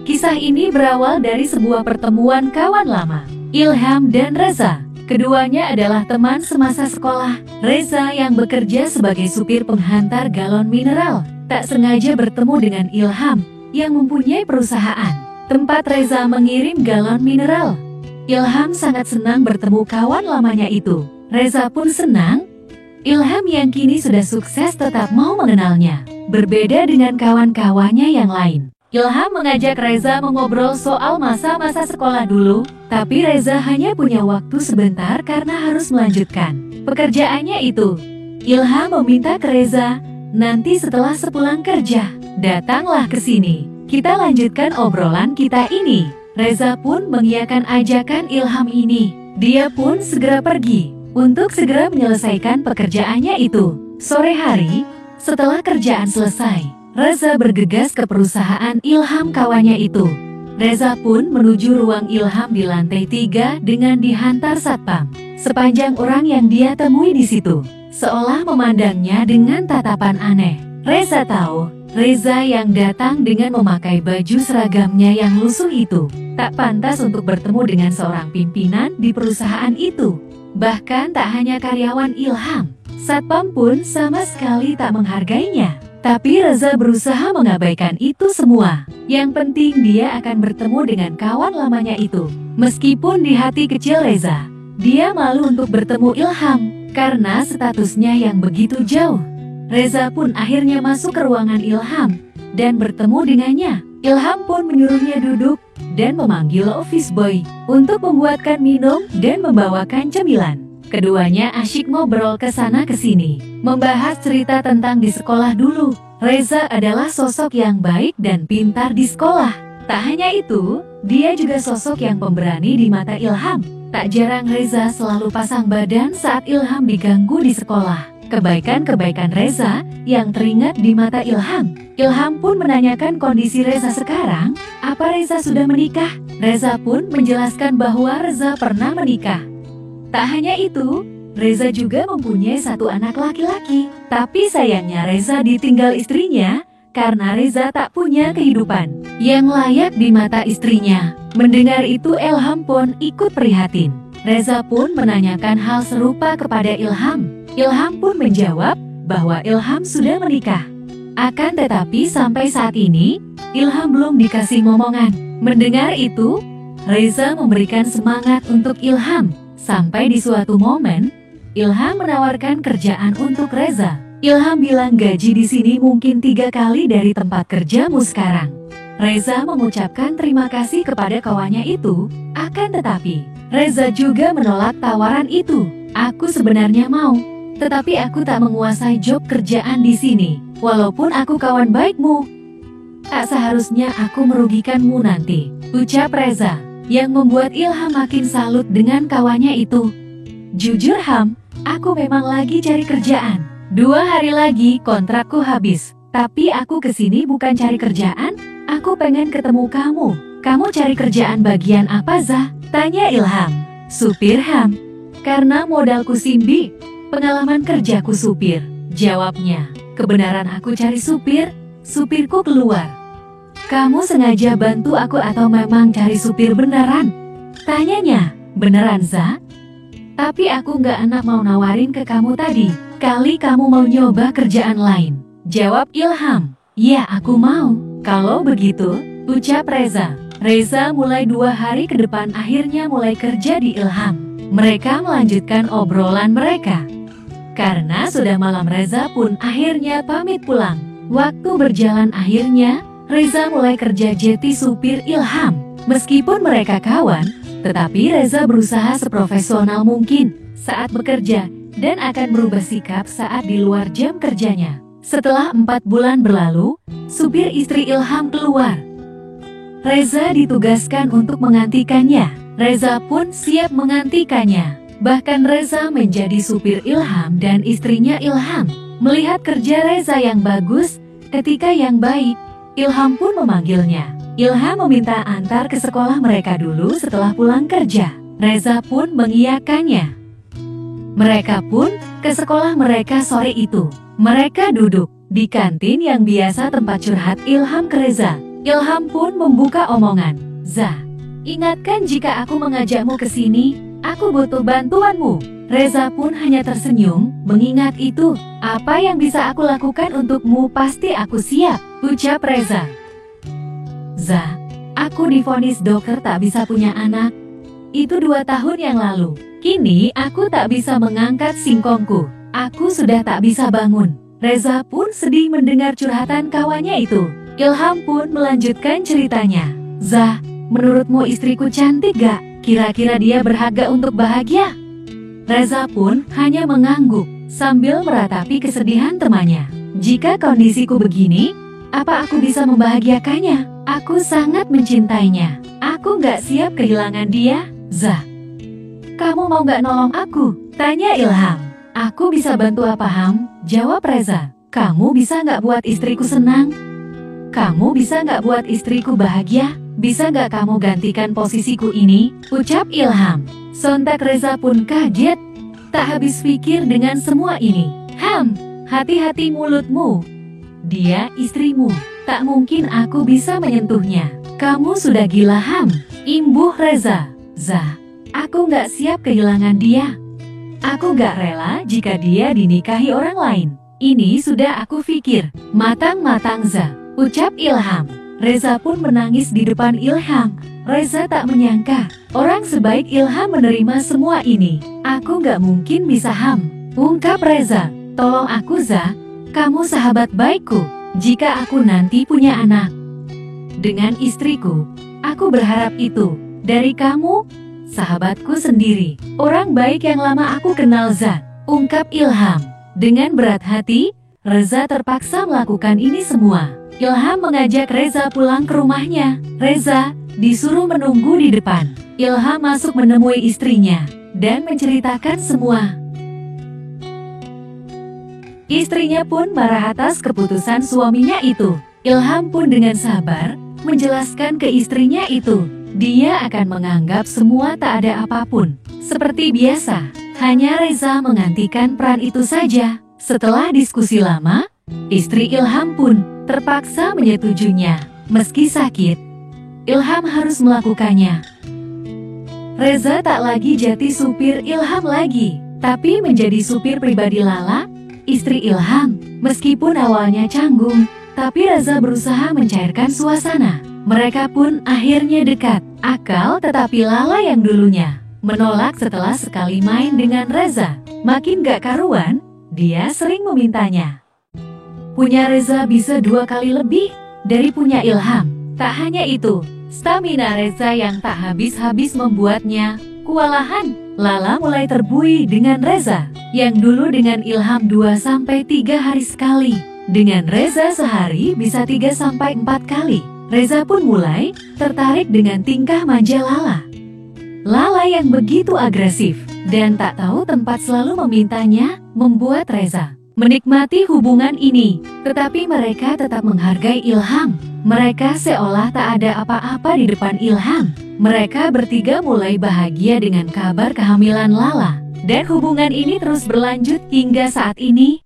Kisah ini berawal dari sebuah pertemuan kawan lama, Ilham dan Reza. Keduanya adalah teman semasa sekolah. Reza yang bekerja sebagai supir penghantar galon mineral, tak sengaja bertemu dengan Ilham yang mempunyai perusahaan tempat Reza mengirim galon mineral. Ilham sangat senang bertemu kawan lamanya itu. Reza pun senang. Ilham yang kini sudah sukses tetap mau mengenalnya. Berbeda dengan kawan-kawannya yang lain, Ilham mengajak Reza mengobrol soal masa-masa sekolah dulu, tapi Reza hanya punya waktu sebentar karena harus melanjutkan pekerjaannya itu. Ilham meminta ke Reza, nanti setelah sepulang kerja, datanglah ke sini. Kita lanjutkan obrolan kita ini. Reza pun mengiyakan ajakan Ilham ini. Dia pun segera pergi untuk segera menyelesaikan pekerjaannya itu. Sore hari, setelah kerjaan selesai, Reza bergegas ke perusahaan Ilham kawannya itu. Reza pun menuju ruang Ilham di lantai 3 dengan dihantar satpam. Sepanjang orang yang dia temui di situ, seolah memandangnya dengan tatapan aneh. Reza tahu, Reza yang datang dengan memakai baju seragamnya yang lusuh itu, tak pantas untuk bertemu dengan seorang pimpinan di perusahaan itu. Bahkan tak hanya karyawan Ilham, satpam pun sama sekali tak menghargainya. Tapi Reza berusaha mengabaikan itu semua. Yang penting dia akan bertemu dengan kawan lamanya itu. Meskipun di hati kecil Reza, dia malu untuk bertemu Ilham karena statusnya yang begitu jauh. Reza pun akhirnya masuk ke ruangan Ilham dan bertemu dengannya. Ilham pun menyuruhnya duduk dan memanggil office boy untuk membuatkan minum dan membawakan cemilan. Keduanya asyik ngobrol ke sana ke sini, membahas cerita tentang di sekolah dulu. Reza adalah sosok yang baik dan pintar di sekolah. Tak hanya itu, dia juga sosok yang pemberani di mata Ilham. Tak jarang Reza selalu pasang badan saat Ilham diganggu di sekolah. Kebaikan-kebaikan Reza yang teringat di mata Ilham. Ilham pun menanyakan kondisi Reza sekarang, apa Reza sudah menikah? Reza pun menjelaskan bahwa Reza pernah menikah. Tak hanya itu, Reza juga mempunyai satu anak laki-laki. Tapi sayangnya Reza ditinggal istrinya karena Reza tak punya kehidupan yang layak di mata istrinya. Mendengar itu Ilham pun ikut prihatin. Reza pun menanyakan hal serupa kepada Ilham. Ilham pun menjawab bahwa Ilham sudah menikah. Akan tetapi sampai saat ini, Ilham belum dikasih momongan. Mendengar itu, Reza memberikan semangat untuk Ilham. Sampai di suatu momen, Ilham menawarkan kerjaan untuk Reza. Ilham bilang gaji di sini mungkin 3 kali dari tempat kerjamu sekarang. Reza mengucapkan terima kasih kepada kawannya itu, akan tetapi Reza juga menolak tawaran itu. Aku sebenarnya mau, tetapi aku tak menguasai job kerjaan di sini. Walaupun aku kawan baikmu, tak seharusnya aku merugikanmu nanti, ucap Reza, yang membuat Ilham makin salut dengan kawannya itu. Jujur Ham, aku memang lagi cari kerjaan. 2 hari lagi kontrakku habis. Tapi aku kesini bukan cari kerjaan, aku pengen ketemu kamu. Kamu cari kerjaan bagian apa Zah? Tanya Ilham. Supir Ham. Karena modalku Simbi, pengalaman kerjaku supir. Jawabnya. Kebenaran aku cari supir, supirku keluar. Kamu sengaja bantu aku atau memang cari supir beneran? Tanyanya, beneran Za? Tapi aku nggak enak mau nawarin ke kamu tadi. Kali kamu mau nyoba kerjaan lain. Jawab Ilham, ya aku mau. Kalau begitu, ucap Reza. Reza mulai 2 hari ke depan akhirnya mulai kerja di Ilham. Mereka melanjutkan obrolan mereka. Karena sudah malam Reza pun akhirnya pamit pulang. Waktu berjalan akhirnya, Reza mulai kerja jadi supir Ilham. Meskipun mereka kawan, tetapi Reza berusaha seprofesional mungkin saat bekerja dan akan berubah sikap saat di luar jam kerjanya. Setelah 4 bulan berlalu, supir istri Ilham keluar. Reza ditugaskan untuk menggantikannya. Reza pun siap menggantikannya. Bahkan Reza menjadi supir Ilham dan istrinya Ilham. Melihat kerja Reza yang bagus, ketika yang baik, Ilham pun memanggilnya. Ilham meminta antar ke sekolah mereka dulu setelah pulang kerja. Reza pun mengiyakannya. Mereka pun ke sekolah mereka sore itu. Mereka duduk di kantin yang biasa tempat curhat Ilham ke Reza. Ilham pun membuka omongan. Zah, ingatkan jika aku mengajakmu ke sini, aku butuh bantuanmu. Reza pun hanya tersenyum, mengingat itu. Apa yang bisa aku lakukan untukmu pasti aku siap, ucap Reza. Zah, aku divonis dokter tak bisa punya anak. Itu 2 tahun yang lalu. Kini aku tak bisa mengangkat singkongku. Aku sudah tak bisa bangun. Reza pun sedih mendengar curhatan kawannya itu. Ilham pun melanjutkan ceritanya. Zah, menurutmu istriku cantik gak? Kira-kira dia berhak gak untuk bahagia? Reza pun hanya mengangguk sambil meratapi kesedihan temannya. Jika kondisiku begini, apa aku bisa membahagiakannya? Aku sangat mencintainya. Aku gak siap kehilangan dia. Zah, kamu mau gak nolong aku? Tanya Ilham. Aku bisa bantu apa Ham? Jawab Reza. Kamu bisa gak buat istriku senang? Kamu bisa gak buat istriku bahagia? Bisa gak kamu gantikan posisiku ini? Ucap Ilham. Sontak Reza pun kaget. Tak habis pikir dengan semua ini. Ham, hati-hati mulutmu. Dia istrimu. Tak mungkin aku bisa menyentuhnya. Kamu sudah gila Ham. Imbuh Reza. Zah, aku gak siap kehilangan dia. Aku gak rela jika dia dinikahi orang lain. Ini sudah aku pikir matang-matang Zah, ucap Ilham. Reza pun menangis di depan Ilham. Reza tak menyangka orang sebaik Ilham menerima semua ini. Aku gak mungkin bisa Ham, ungkap Reza. Tolong aku Zah, kamu sahabat baikku. Jika aku nanti punya anak dengan istriku, aku berharap itu dari kamu, sahabatku sendiri. Orang baik yang lama aku kenal Zah, ungkap Ilham. Dengan berat hati, Reza terpaksa melakukan ini semua. Ilham mengajak Reza pulang ke rumahnya. Reza disuruh menunggu di depan. Ilham masuk menemui istrinya dan menceritakan semua. Istrinya pun marah atas keputusan suaminya itu. Ilham pun dengan sabar menjelaskan ke istrinya itu. Dia akan menganggap semua tak ada apapun. Seperti biasa, hanya Reza menggantikan peran itu saja. Setelah diskusi lama, istri Ilham pun terpaksa menyetujuinya. Meski sakit, Ilham harus melakukannya. Reza tak lagi jadi supir Ilham lagi, tapi menjadi supir pribadi Lala, istri Ilham. Meskipun awalnya canggung, tapi Reza berusaha mencairkan suasana. Mereka pun akhirnya dekat. Akal tetapi Lala yang dulunya menolak setelah sekali main dengan Reza. Makin gak karuan, dia sering memintanya. Punya Reza bisa 2 kali lebih dari punya Ilham. Tak hanya itu, stamina Reza yang tak habis-habis membuatnya kewalahan. Lala mulai terbuai dengan Reza, yang dulu dengan Ilham 2-3 hari sekali. Dengan Reza sehari bisa 3-4 kali. Reza pun mulai tertarik dengan tingkah manja Lala. Lala yang begitu agresif dan tak tahu tempat selalu memintanya, membuat Reza menikmati hubungan ini. Tetapi mereka tetap menghargai Ilham. Mereka seolah tak ada apa-apa di depan Ilham. Mereka bertiga mulai bahagia dengan kabar kehamilan Lala. Dan hubungan ini terus berlanjut hingga saat ini.